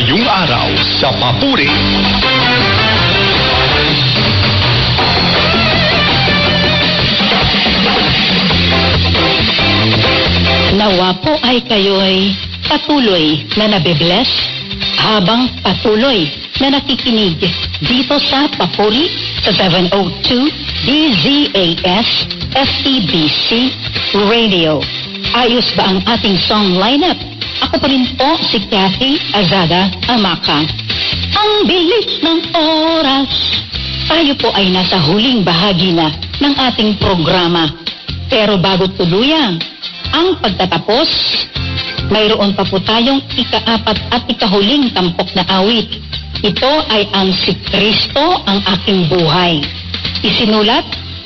Ngayong araw sa Papuri. Nawa po ay kayo'y patuloy na nabibless habang patuloy na nakikinig dito sa Papuri sa 702 DZAS FEBC Radio. Ayos ba ang ating song lineup? Ako pa rin po si Kathy Azada Amaka. Ang bilis ng oras. Tayo po ay nasa huling bahagi na ng ating programa. Pero bago tuluyan ang pagtatapos, mayroon pa po tayong ika-4 at ikahuling tampok na awit. Ito ay ang Si Kristo ang aking buhay. Isinulat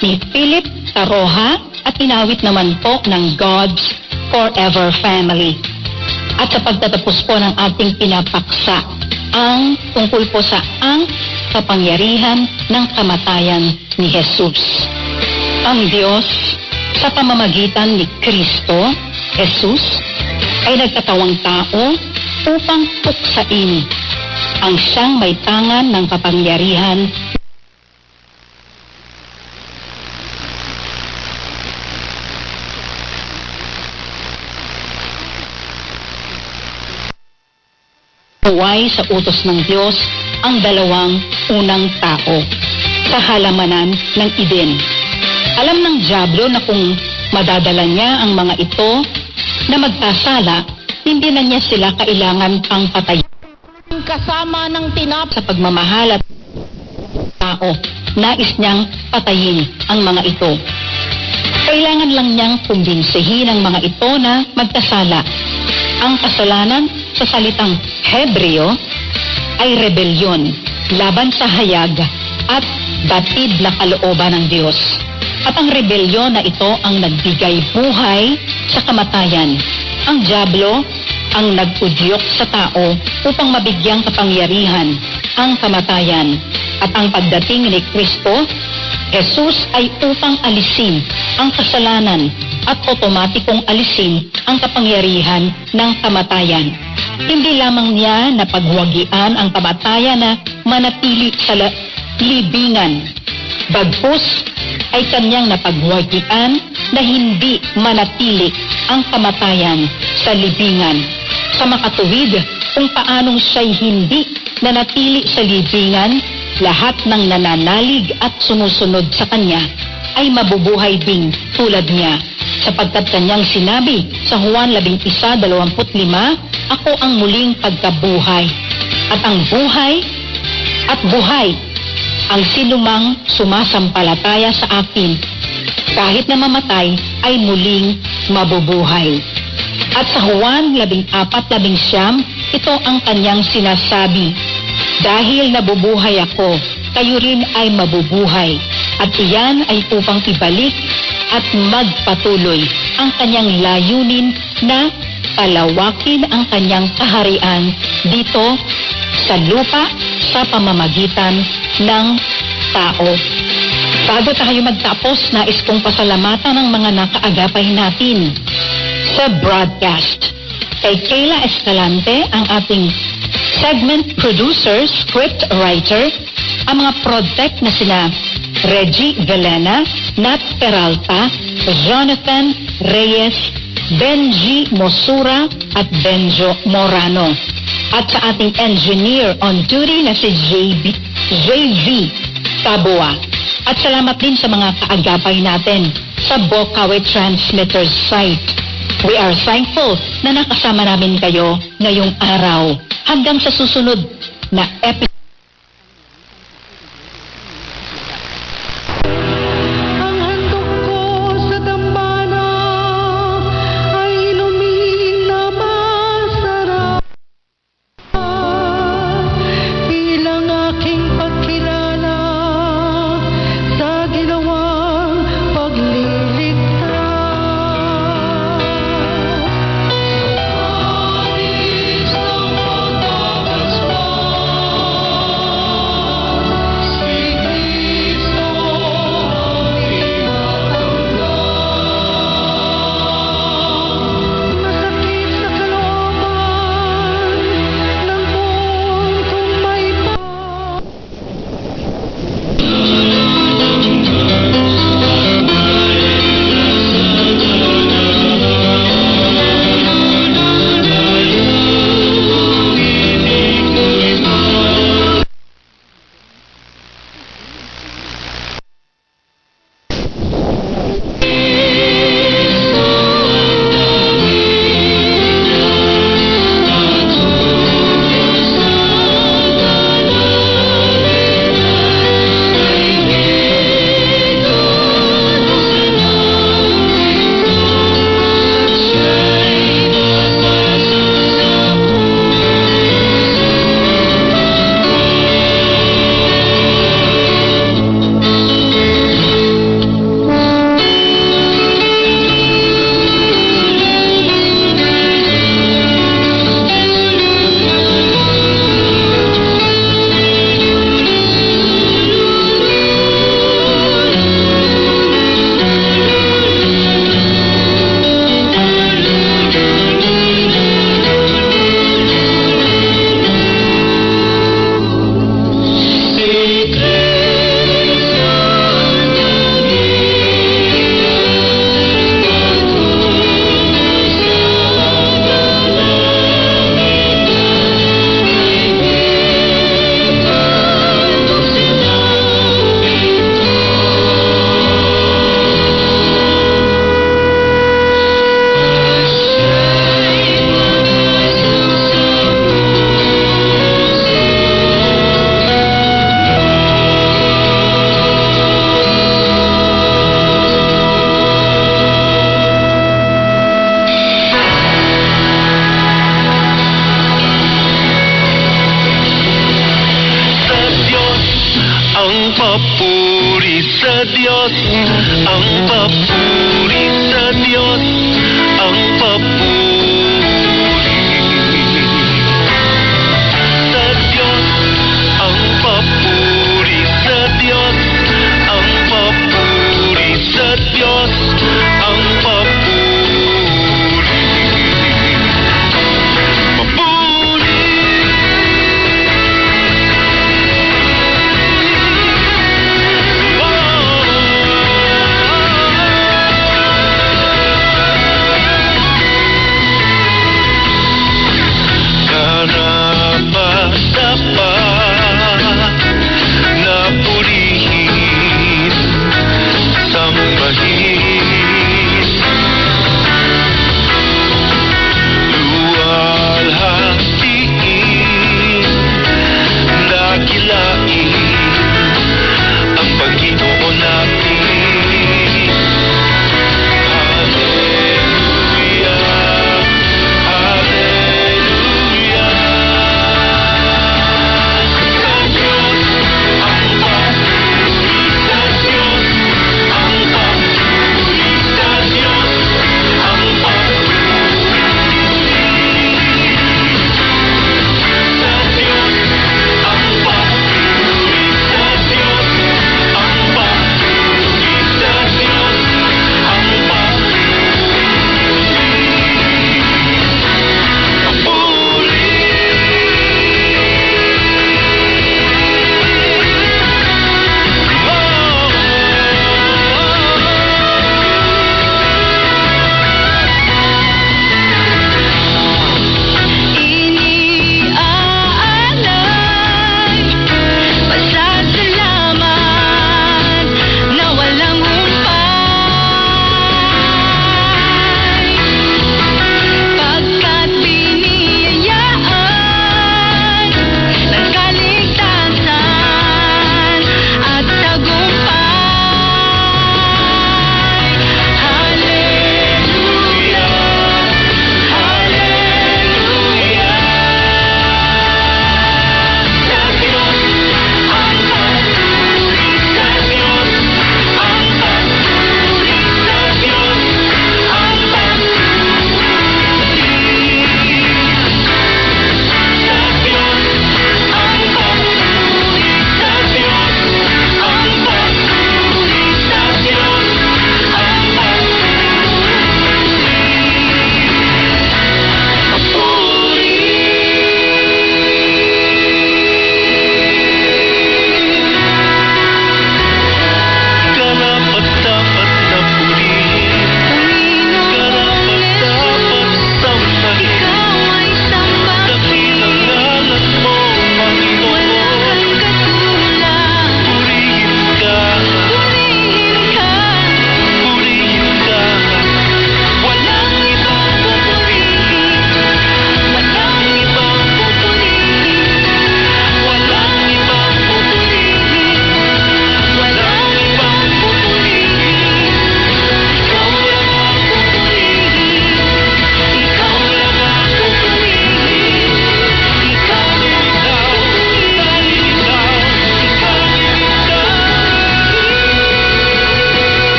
ni Philip Taroja at inawit naman po ng God's Forever Family. At sa pagtatapos po ng ating pinapaksa, ang tungkol po sa ang kapangyarihan ng kamatayan ni Jesus. Ang Diyos sa pamamagitan ni Kristo, Jesus, ay nagkatawang tao upang tuksain ang siyang may tangan ng kapangyarihan buhay sa utos ng Diyos ang dalawang unang tao sa halamanan ng Eden. Alam ng dyablo na kung madadala niya ang mga ito na magkasala, hindi na niya sila kailangan pang patayin. Kasama ng tinap sa pagmamahal at tao, nais niyang patayin ang mga ito. Kailangan lang niyang kumbinsihin ang mga ito na magkasala. Ang kasalanan sa salitang Hebreo ay rebelyon laban sa hayag at batid na kalooban ng Diyos. At ang rebelyon na ito ang nagbigay buhay sa kamatayan. Ang dyablo ang nag-udyok sa tao upang mabigyang kapangyarihan ang kamatayan. At ang pagdating ni Kristo, Jesus ay upang alisin ang kasalanan at otomatikong alisin ang kapangyarihan ng kamatayan. Hindi lamang niya napagwagian ang kamatayan na manatili sa libingan. Bagkus ay kanyang napagwagian na hindi manatili ang kamatayan sa libingan. Sa makatuwid kung paanong siya'y hindi nanatili sa libingan, lahat ng nananalig at sumusunod sa kanya ay mabubuhay ding tulad niya. Sapagkat kanyang sinabi sa Juan 11:25, ako ang muling pagkabuhay. At ang buhay ang sinumang sumasampalataya sa akin, kahit na mamatay, ay muling mabubuhay. At sa Juan 14:19, ito ang kanyang sinasabi, dahil nabubuhay ako, kayo rin ay mabubuhay. At iyan ay upang ibalik at magpatuloy ang kanyang layunin na palawakin ang kanyang kaharian dito sa lupa sa pamamagitan ng tao. Bago tayo magtapos, nais kong pasalamatan ang mga nakaagapay natin sa broadcast. Kay Kayla Escalante, ang ating segment producer, script writer, ang mga project na sina Reggie Velena, Nat Peralta, Jonathan Reyes, Benji Mosura at Benjo Morano. At sa ating engineer on duty na si JV Taboa. At salamat din sa mga kaagapay natin sa Bokawe Transmitters site. We are thankful na nakasama namin kayo ngayong araw. Hanggang sa susunod na episode. ang papuri sa Diyos, ang papuri sa Diyos, ang papuri sa Diyos, ang papuri sa Diyos, ang papuri sa Diyos, ang papuri.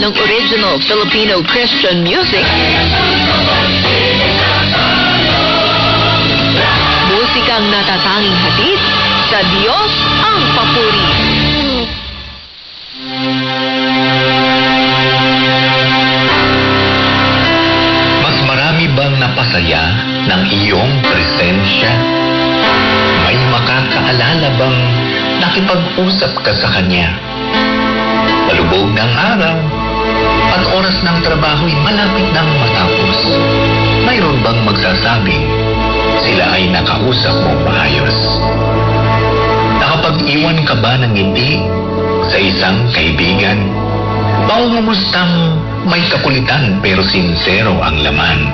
ng original Filipino Christian music, musikang natatanging hatid sa Diyos ang papuri. Mas marami bang napasaya ng iyong presensya? May makakaalala bang nakipag-usap ka sa Kanya? Palubog ng araw at oras ng trabaho'y malapit nang matapos. Mayroon bang magsasabing sila ay nakausap mo maayos? Nakapag-iwan ka ba ng ngiti sa isang kaibigan? Pangungumustang may kakulitan pero sincero ang laman?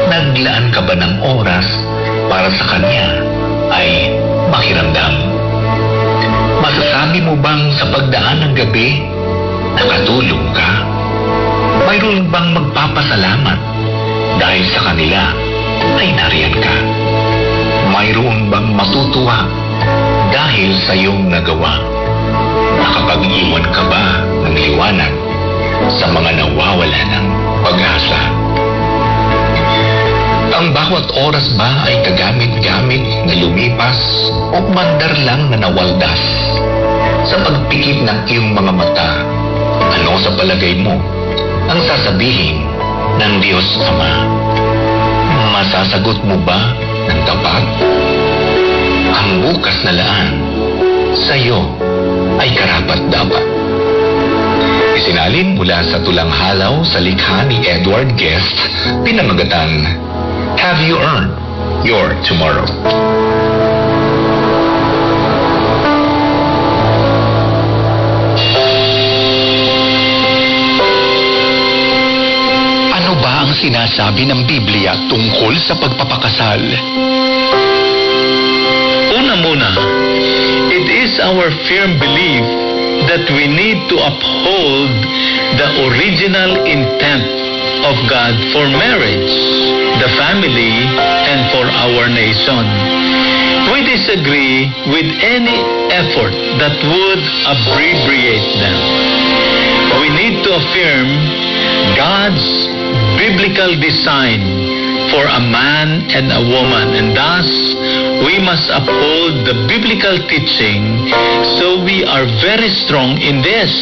Naglaan ka ba ng oras para sa Kanya ay makiramdam? Masasabi mo bang sa pagdaan ng gabi, nakatulong ka? Mayroon bang magpapasalamat dahil sa kanila ay nariyan ka? Mayroon bang matutuwa dahil sa iyong nagawa? Nakapag-iwan ka ba ng liwanag sa mga nawawala ng pag-asa? Ang bawat oras ba ay kagamit-gamit na lumipas o mandar lang na nawaldas? Sa pagpikit ng iyong mga mata, ano sa palagay mo ang sasabihin ng Diyos Ama? Masasagot mo ba ng tapat? Ang bukas na laan sa'yo ay karapat-dapat. Isinalin mula sa tulang halaw sa likha ni Edward Guest, pinamagatan, Have You Earned Your Tomorrow? Ano ba ang sinasabi ng Biblia tungkol sa pagpapakasal? Una-muna, it is our firm belief that we need to uphold the original intent of God for marriage, the family, and for our nation. We disagree with any effort that would abbreviate them. We need to affirm God's biblical design for a man and a woman, and thus we must uphold the biblical teaching. So we are very strong in this,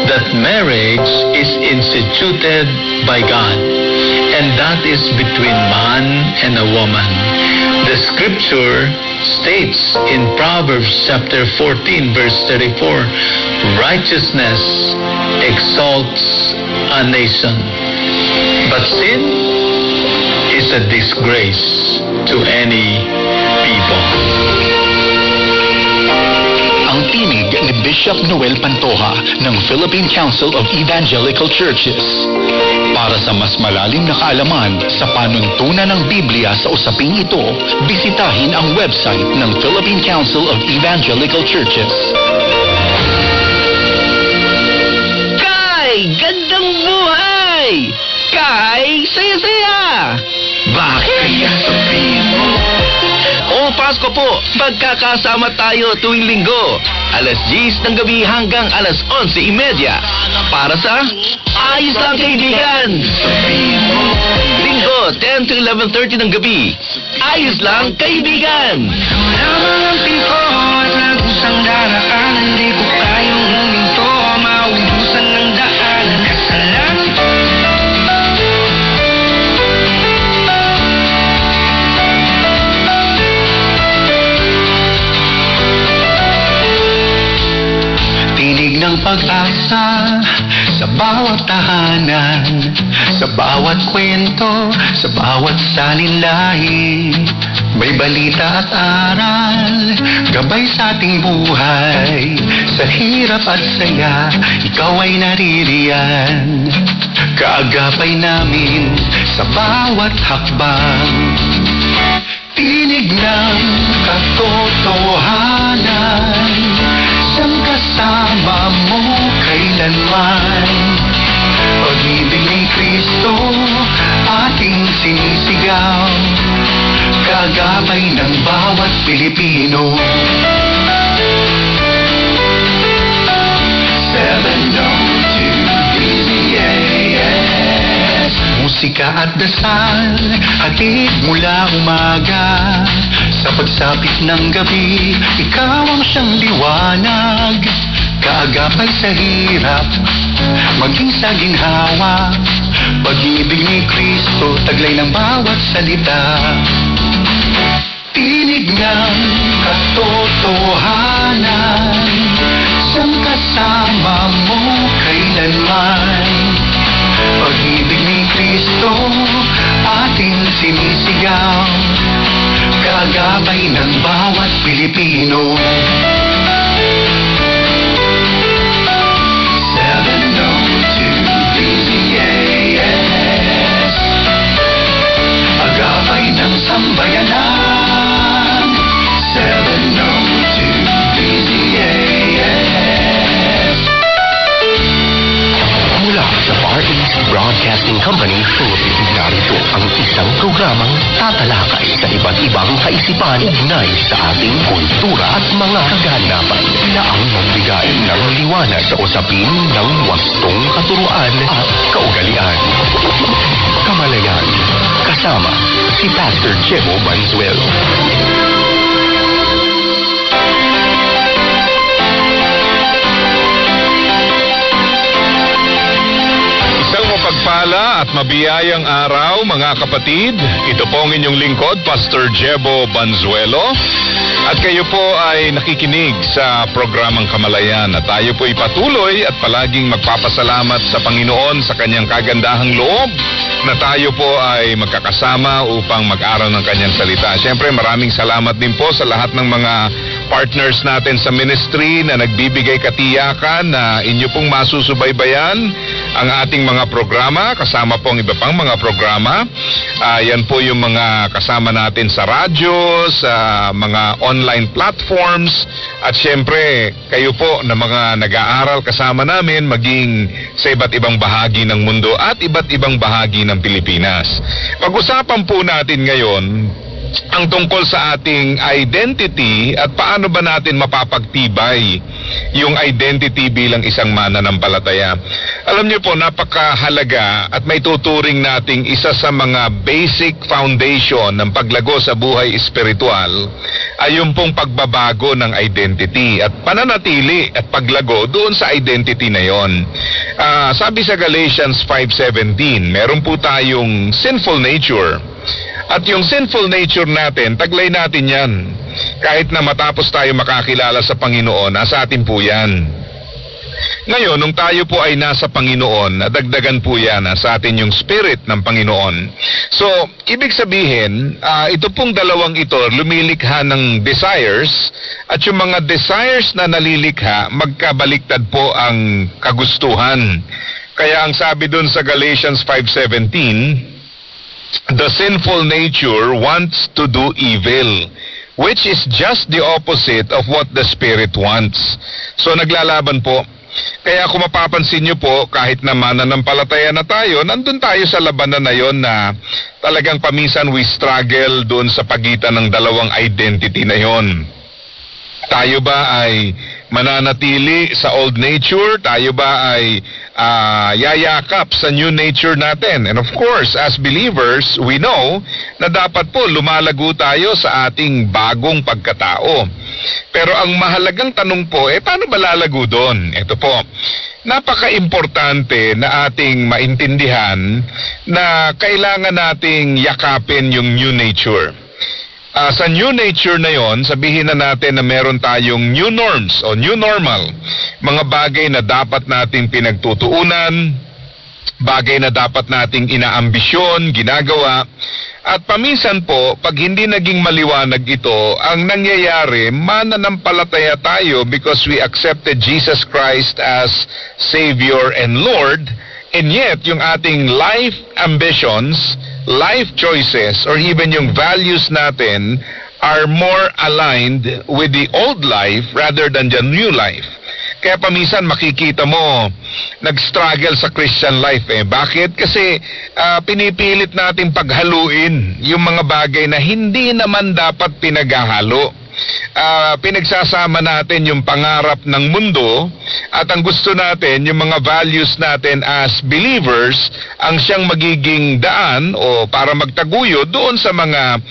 that marriage is instituted by God, and that is between man and a woman. The scripture states in Proverbs chapter 14 verse 34, righteousness exalts a nation, but sin is a disgrace to any people. Ang tinig ni Bishop Noel Pantoja ng Philippine Council of Evangelical Churches. Para sa mas malalim na kaalaman sa panuntunan ng Biblia sa usaping ito, bisitahin ang website ng Philippine Council of Evangelical Churches. Kay, gandang buhay! Kay, saya-saya! Bakit kaya sabihin mo? Pasko po, magkakasama tayo tuwing linggo, alas 10 ng gabi hanggang alas 11:30 para sa Ayos Lang Kaibigan. Linggo, 10 to 11:30 ng gabi, Ayos Lang Kaibigan. Lamang ang piko at lagusang daraanan, di ko kayang huminto, maubusan ng daanan, kasalanan. Tinig ng pag-asa sa bawat tahanan, sa bawat kwento, sa bawat salinlahi. May balita at aral, gabay sa ating buhay. Sa hirap at saya, ikaw ay naririyan. Kaagapay namin sa bawat hakbang. Tinig ng katotohanan, siyang kasama mo kailanman. Pag-ibig ni Kristo, ating sinisigaw, kagabay ng bawat Pilipino. 702 musika at dasal, hatid mula umaga. Sa pagsapit ng gabi, ikaw ang siyang liwanag. Kaagapay sa hirap, maging sa ginhawa. Pag-ibig ni Kristo, taglay ng bawat salita. Tinig ng katotohanan, siyang kasama mo kailanman. Pag-ibig ni Kristo, ating sinisigaw. Kaagapay ng bawat Pilipino. 702 DZAS, agapay ng sambayanan. 702 DZAS. Mula sa Far East Broadcasting Company Philippines, narito ang isang programang tatalakay sa iba't ibang kaisipan ugnay sa ating kultura at mga kaganapan na ang magbigay ng liwanag sa usapin ng wastong katuruan at kaugalian. Kamalayan, kasama si Pastor Jebo Banzuelo. Pagpala at mabiyayang araw mga kapatid. Ito po ang inyong lingkod, Pastor Jebo Banzuelo. At kayo po ay nakikinig sa programang Kamalayan. At tayo po ay patuloy at palaging magpapasalamat sa Panginoon sa kanyang kagandahang loob na tayo po ay magkakasama upang mag-aral ng kanyang salita. Siyempre maraming salamat din po sa lahat ng mga partners natin sa ministry na nagbibigay katiyakan na inyo pong masusubaybayan ang ating mga programa, kasama po ang iba pang mga programa. Yan po yung mga kasama natin sa radyo, sa mga online platforms, at syempre kayo po na mga nag-aaral kasama namin maging sa iba't ibang bahagi ng mundo at iba't ibang bahagi ng Pilipinas. Pag-usapan po natin ngayon ang tungkol sa ating identity at paano ba natin mapapagtibay yung identity bilang isang mananampalataya. Alam niyo po, napakahalaga at may tuturing nating isa sa mga basic foundation ng paglago sa buhay espiritual ay yung pong pagbabago ng identity at pananatili at paglago doon sa identity na yon. Sabi sa Galatians 5:17, meron po tayong sinful nature. At yung sinful nature natin, taglay natin yan. Kahit na matapos tayo makakilala sa Panginoon, nasa atin po yan. Ngayon, nung tayo po ay nasa Panginoon, nadagdagan po yan sa atin yung spirit ng Panginoon. So, ibig sabihin, ito pong dalawang ito, lumilikha ng desires, at yung mga desires na nalilikha, magkabaliktad po ang kagustuhan. Kaya ang sabi dun sa Galatians 5:17, the sinful nature wants to do evil, which is just the opposite of what the Spirit wants. So naglalaban po. Kaya kung mapapansin nyo po, kahit na mananampalataya na tayo, nandun tayo sa labanan na yon na talagang paminsan we struggle doon sa pagitan ng dalawang identity na yon. Tayo ba ay mananatili sa old nature? Tayo ba ay yayakap sa new nature natin? And of course, as believers, we know na dapat po lumalago tayo sa ating bagong pagkatao. Pero ang mahalagang tanong po, paano ba lalago doon? Ito po, napaka-importante na ating maintindihan na kailangan nating yakapin yung new nature. Sa new nature na yon, sabihin na natin na meron tayong new norms o new normal. Mga bagay na dapat nating pinagtutuunan, bagay na dapat nating inaambisyon, ginagawa. At paminsan po, pag hindi naging maliwanag ito, ang nangyayari, mananampalataya tayo because we accepted Jesus Christ as Savior and Lord, and yet yung ating life ambitions, life choices, or even yung values natin are more aligned with the old life rather than the new life. Kaya paminsan makikita mo, nag-struggle sa Christian life. Bakit? Kasi pinipilit natin paghaluin yung mga bagay na hindi naman dapat pinaghahalo. pinagsasama natin yung pangarap ng mundo at ang gusto natin, yung mga values natin as believers, ang siyang magiging daan o para magtaguyod doon sa mga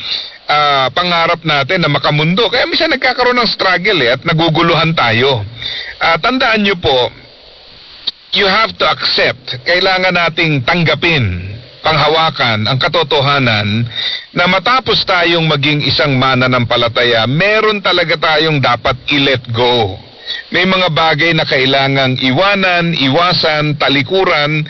pangarap natin na makamundo. Kaya minsan nagkakaroon ng struggle at naguguluhan tayo. Tandaan nyo po, you have to accept, kailangan nating tanggapin, panghawakan ang katotohanan na matapos tayong maging isang mananampalataya, meron talaga tayong dapat i-let go. May mga bagay na kailangang iwanan, iwasan, talikuran,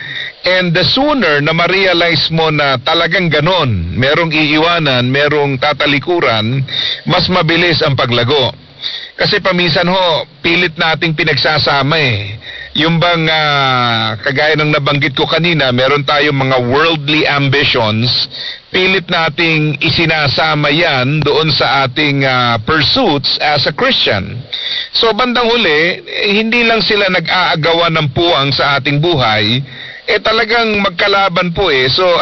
and the sooner na ma-realize mo na talagang ganon, merong iiwanan, merong tatalikuran, mas mabilis ang paglago. Kasi paminsan ho, pilit nating pinagsasama Yung bang kagaya ng nabanggit ko kanina, meron tayong mga worldly ambitions, pilit nating isinasama yan doon sa ating pursuits as a Christian. So bandang huli, hindi lang sila nag-aagawan ng puwang sa ating buhay, talagang magkalaban po So